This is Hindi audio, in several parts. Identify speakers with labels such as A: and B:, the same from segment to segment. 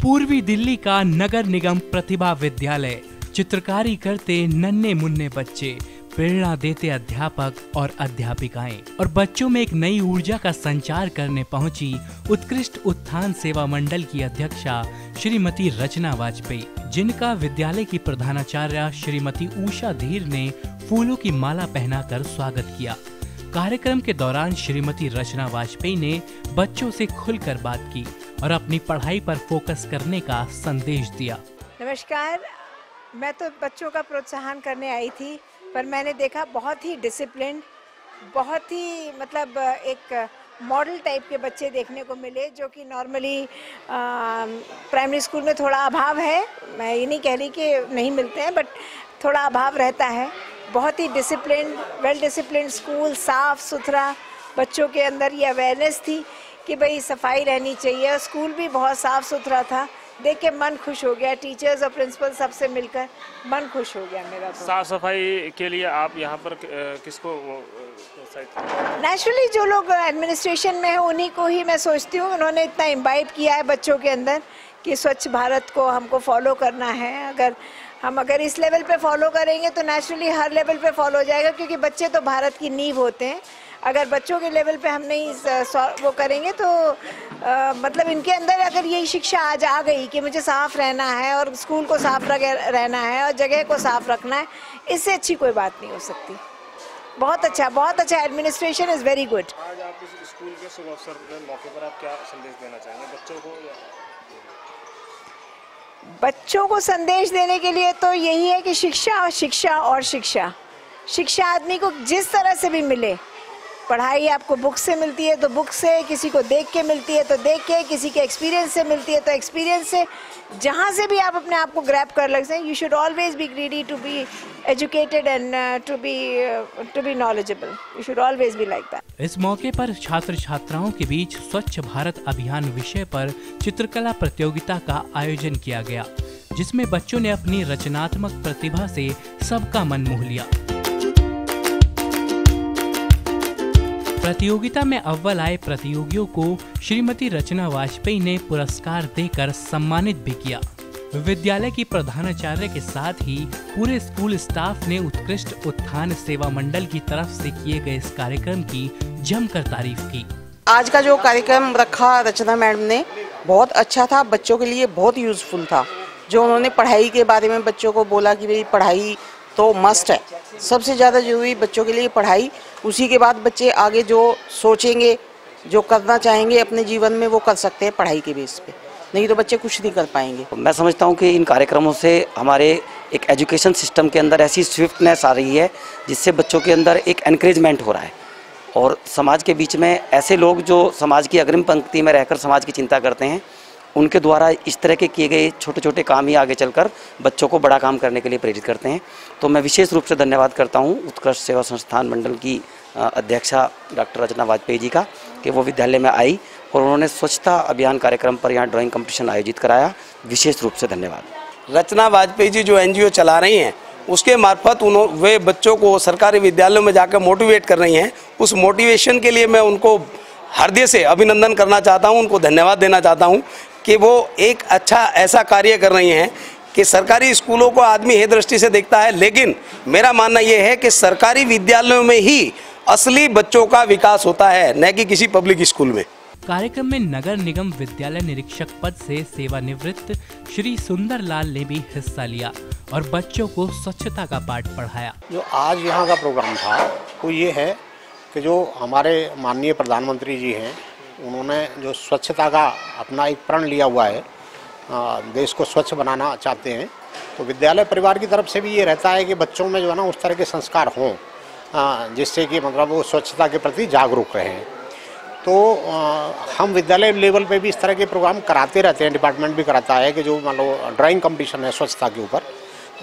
A: पूर्वी दिल्ली का नगर निगम प्रतिभा विद्यालय, चित्रकारी करते नन्हे मुन्ने बच्चे, प्रेरणा देते अध्यापक और अध्यापिकाएं और बच्चों में एक नई ऊर्जा का संचार करने पहुंची उत्कृष्ट उत्थान सेवा मंडल की अध्यक्षा श्रीमती रचना वाजपेयी, जिनका विद्यालय की प्रधानाचार्य श्रीमती उषा धीर ने फूलों की माला पहनाकर स्वागत किया। कार्यक्रम के दौरान श्रीमती रचना वाजपेयी ने बच्चों से खुलकर बात की और अपनी पढ़ाई पर फोकस करने का संदेश दिया।
B: नमस्कार, मैं तो बच्चों का प्रोत्साहन करने आई थी, पर मैंने देखा बहुत ही डिसिप्लिन, बहुत ही मतलब एक मॉडल टाइप के बच्चे देखने को मिले, जो कि नॉर्मली प्राइमरी स्कूल में थोड़ा अभाव है। मैं ये नहीं कह रही कि नहीं मिलते हैं, बट थोड़ा अभाव रहता है। बहुत ही डिसिप्लिन, वेल डिसिप्लिन स्कूल, साफ़ सुथरा, बच्चों के अंदर ये अवेयरनेस थी कि भाई सफाई रहनी चाहिए। स्कूल भी बहुत साफ़ सुथरा था, देख के मन खुश हो गया। टीचर्स और प्रिंसिपल सबसे मिलकर मन खुश हो गया मेरा। तो
C: साफ सफाई के लिए आप यहाँ पर किसको
B: नेचुरली जो लोग एडमिनिस्ट्रेशन में हैं उन्हीं को ही मैं सोचती हूँ। उन्होंने इतना इम्बाइब किया है बच्चों के अंदर कि स्वच्छ भारत को हमको फॉलो करना है। अगर इस लेवल पे फॉलो करेंगे तो नेचुरली हर लेवल पे फॉलो हो जाएगा, क्योंकि बच्चे तो भारत की नींव होते हैं। अगर बच्चों के लेवल पे हम नहीं वो करेंगे तो मतलब इनके अंदर अगर यही शिक्षा आज आ गई कि मुझे साफ़ रहना है और स्कूल को साफ रहना है और जगह को साफ रखना है, इससे अच्छी कोई बात नहीं हो सकती। बहुत अच्छा एडमिनिस्ट्रेशन इज़ वेरी गुड।
C: आज आप इस स्कूल के शुभ अवसर के मौके पर आप क्या संदेश देना चाहेंगे बच्चों को?
B: बच्चों को संदेश देने के लिए तो यही है कि शिक्षा आदमी को जिस तरह से भी मिले। पढ़ाई आपको बुक से मिलती है तो बुक से, किसी को देख के मिलती है तो देख के, किसी के एक्सपीरियंस से मिलती है तो एक्सपीरियंस से, जहाँ से भी आप अपने आप को ग्रैब कर लगते हैं। You should always be greedy to be educated and to be knowledgeable. You should always be like that.
A: इस मौके पर छात्र छात्राओं के बीच स्वच्छ भारत अभियान विषय पर चित्रकला प्रतियोगिता का आयोजन किया गया, जिसमें बच्चों ने अपनी रचनात्मक प्रतिभा से सबका मन मोह लिया। प्रतियोगिता में अव्वल आए प्रतियोगियों को श्रीमती रचना वाजपेयी ने पुरस्कार देकर सम्मानित भी किया। विद्यालय की प्रधानाचार्य के साथ ही पूरे स्कूल स्टाफ ने उत्कृष्ट उत्थान सेवा मंडल की तरफ से किए गए इस कार्यक्रम की जमकर तारीफ की।
D: आज का जो कार्यक्रम रखा रचना मैडम ने, बहुत अच्छा था, बच्चों के लिए बहुत यूजफुल था। जो उन्होंने पढ़ाई के बारे में बच्चों को बोला कि भाई पढ़ाई तो मस्ट है, सबसे ज़्यादा जरूरी बच्चों के लिए पढ़ाई। उसी के बाद बच्चे आगे जो सोचेंगे, जो करना चाहेंगे अपने जीवन में, वो कर सकते हैं पढ़ाई के बेस पे, नहीं तो बच्चे कुछ नहीं कर पाएंगे।
E: मैं समझता हूँ कि इन कार्यक्रमों से हमारे एक एजुकेशन सिस्टम के अंदर ऐसी स्विफ्टनेस आ रही है जिससे बच्चों के अंदर एक एनकरेजमेंट हो रहा है, और समाज के बीच में ऐसे लोग जो समाज की अग्रिम पंक्ति में रहकर समाज की चिंता करते हैं, उनके द्वारा इस तरह के किए गए छोटे छोटे काम ही आगे चलकर बच्चों को बड़ा काम करने के लिए प्रेरित करते हैं। तो मैं विशेष रूप से धन्यवाद करता हूं उत्कृष्ट सेवा संस्थान मंडल की अध्यक्षा डॉक्टर रचना वाजपेयी जी का, कि वो विद्यालय में आई और उन्होंने स्वच्छता अभियान कार्यक्रम पर यहाँ ड्राइंग कंपटीशन आयोजित कराया। विशेष रूप से धन्यवाद।
F: रचना वाजपेयी जी जो NGO चला रही हैं, उसके मार्फत वे बच्चों को सरकारी विद्यालयों में जाकर मोटिवेट कर रही हैं। उस मोटिवेशन के लिए मैं उनको हृदय से अभिनंदन करना चाहता हूं, उनको धन्यवाद देना चाहता हूं कि वो एक अच्छा ऐसा कार्य कर रही हैं कि सरकारी स्कूलों को आदमी हे दृष्टि से देखता है, लेकिन मेरा मानना ये है कि सरकारी विद्यालयों में ही असली बच्चों का विकास होता है, न कि किसी पब्लिक स्कूल में।
A: कार्यक्रम में नगर निगम विद्यालय निरीक्षक पद से सेवानिवृत्त श्री सुंदर लाल ने भी हिस्सा लिया और बच्चों को स्वच्छता का पाठ पढ़ाया।
G: जो आज यहाँ का प्रोग्राम था वो ये है कि जो हमारे माननीय प्रधानमंत्री जी हैं, उन्होंने जो स्वच्छता का अपना एक प्रण लिया हुआ है, देश को स्वच्छ बनाना चाहते हैं, तो विद्यालय परिवार की तरफ से भी ये रहता है कि बच्चों में जो है ना उस तरह के संस्कार हों जिससे कि मतलब वो स्वच्छता के प्रति जागरूक रहें। तो हम विद्यालय लेवल पे भी इस तरह के प्रोग्राम कराते रहते हैं, डिपार्टमेंट भी कराता है कि जो मान लो ड्राइंग कंपटीशन है स्वच्छता के ऊपर,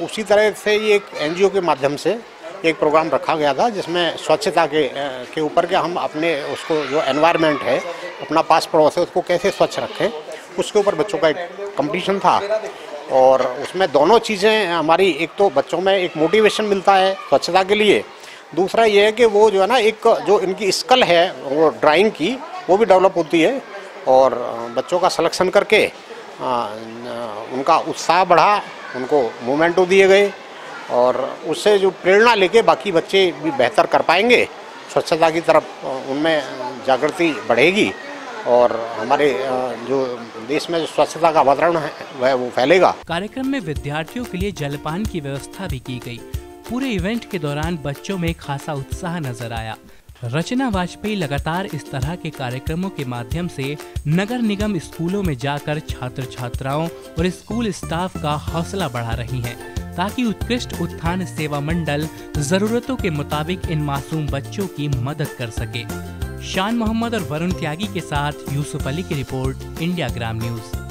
G: उसी तरह से ये एक NGO के माध्यम से एक प्रोग्राम रखा गया था जिसमें स्वच्छता के ऊपर के हम अपने उसको जो एनवायरनमेंट है, अपना पास पड़ोस है, उसको कैसे स्वच्छ रखें, उसके ऊपर बच्चों का एक कंपटीशन था। और उसमें दोनों चीज़ें हमारी, एक तो बच्चों में एक मोटिवेशन मिलता है स्वच्छता के लिए, दूसरा ये है कि वो जो है ना एक जो इनकी स्किल है वो ड्राइंग की, वो भी डेवलप होती है और बच्चों का सिलेक्शन करके उनका उत्साह बढ़ा, उनको मोमेंटो दिए गए और उससे जो प्रेरणा लेके बाकी बच्चे भी बेहतर कर पाएंगे। स्वच्छता की तरफ उनमें जागृति बढ़ेगी और हमारे जो देश में जो स्वच्छता का वातावरण है वह वो फैलेगा।
A: कार्यक्रम में विद्यार्थियों के लिए जलपान की व्यवस्था भी की गई। पूरे इवेंट के दौरान बच्चों में खासा उत्साह नजर आया। रचना वाजपेयी लगातार इस तरह के कार्यक्रमों के माध्यम से नगर निगम स्कूलों में जाकर छात्र छात्राओं और स्कूल स्टाफ का हौसला बढ़ा रही हैं, ताकि उत्कृष्ट उत्थान सेवा मंडल जरूरतों के मुताबिक इन मासूम बच्चों की मदद कर सके। शान मोहम्मद और वरुण त्यागी के साथ यूसुफ अली की रिपोर्ट, इंडिया ग्राम न्यूज।